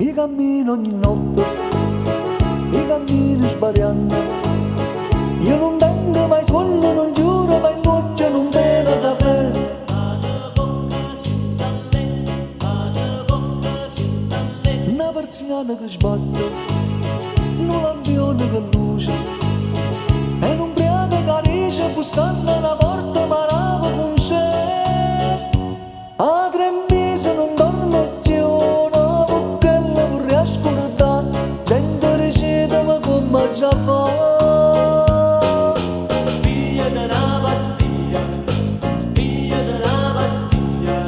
I cammino ogni notte, i cammini sbagliando. Io non tengo mai soldi, non giuro mai noce, non bevo caffè. Una persiana che sbatte, un lampione che luce, e un ubriaco che dice bussando alla porta ma lavo con sé. A 3 mesi non dormo più, no, perché la vorrei ascoltare, gente recitami come già fa. Via della pastiglia,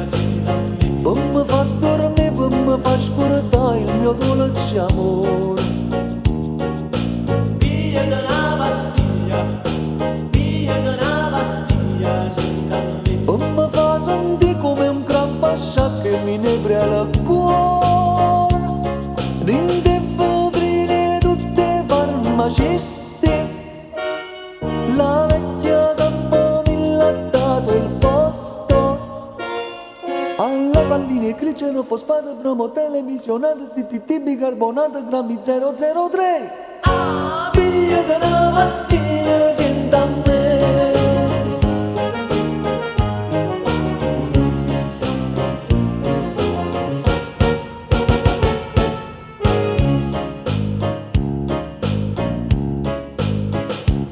senta a me. Per mi fa dormire, per mi fa scordare il mio dolce amore. Via della pastiglia, senta a me. Per mi fa sentire come un gran pascia che mi inebria il cuore. Rinde vetrine tutte farmacisti, la vecchia campo mi l'ha dato il posto. Alla palline glicero, fosfato, bromo, televisionato, TTT, bicarbonato, grammi 003. Via della pastiglia, senta a me.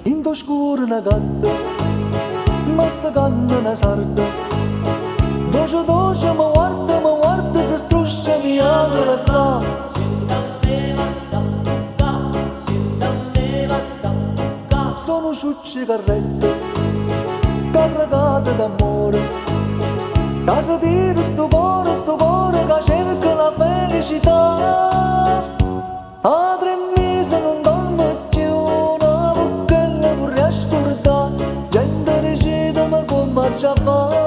In to scuro una gatta, ma sta canna una sarda. Doce doce mi guarda, se struscia mi apre e fa. Senta a me, vada a toccare, senta a me, vada a toccare. Sono ciucce carrette, caricate d'amore. Casa di sto cuore che cerca la felicità. A 3 mesi non dormo più, no, perché la vorrei ascoltare, gente recitami come già fa.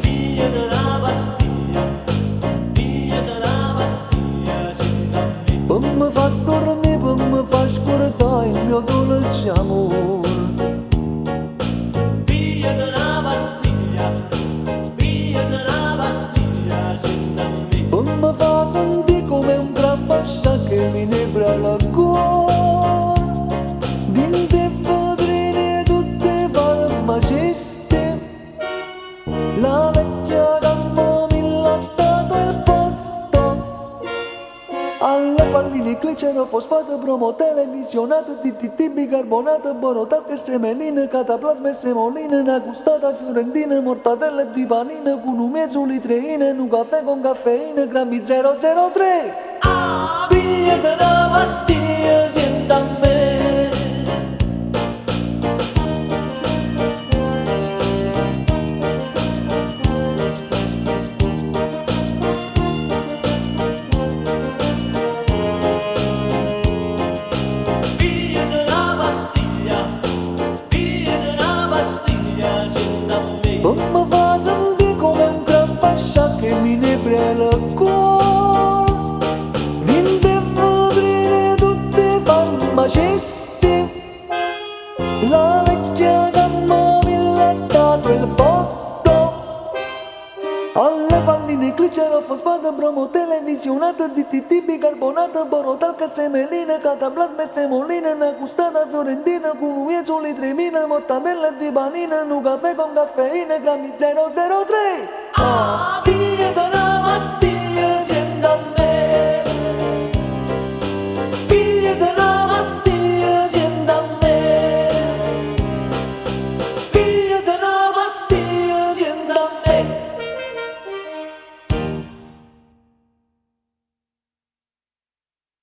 Via della pastiglia, senta a me. Per mi fa dormire, per mi fa scordare il mio dolce amore. Via della pastiglia, senta a me. Per mi fa sentire come un gran pascia che mi inebra il cuore. Dinte vetrine tutte farmacisti, la vecchia campo mi l'ha dato il posto. Alle palline glicero, fosfato, bromo, televisionato, TTT, bicarbonato, borotalche, semeline, cataplasma e semoline, una gustata fiorentina, mortadelle e 2 panine, con un mezzo litreine, un caffè con caffeina, grammi 003. Via della pastiglia, senta a me. Via della pastiglia, senta a me. Per mi fa sentire come un gran pascia che mi inebra il cuore. Dinte vetrine tutte farmacisti, la vecchia campo mi l'ha dato il posto. Alle palline glicero, fosfato, bromo, televisionato, DTT, bicarbonato, borotalche, semeline, cataplasma e semoline, una gustata fiorentina, con un mezzo litremina, mortadelle e 2 panine, un caffè con caffeina, grammi 003. Via della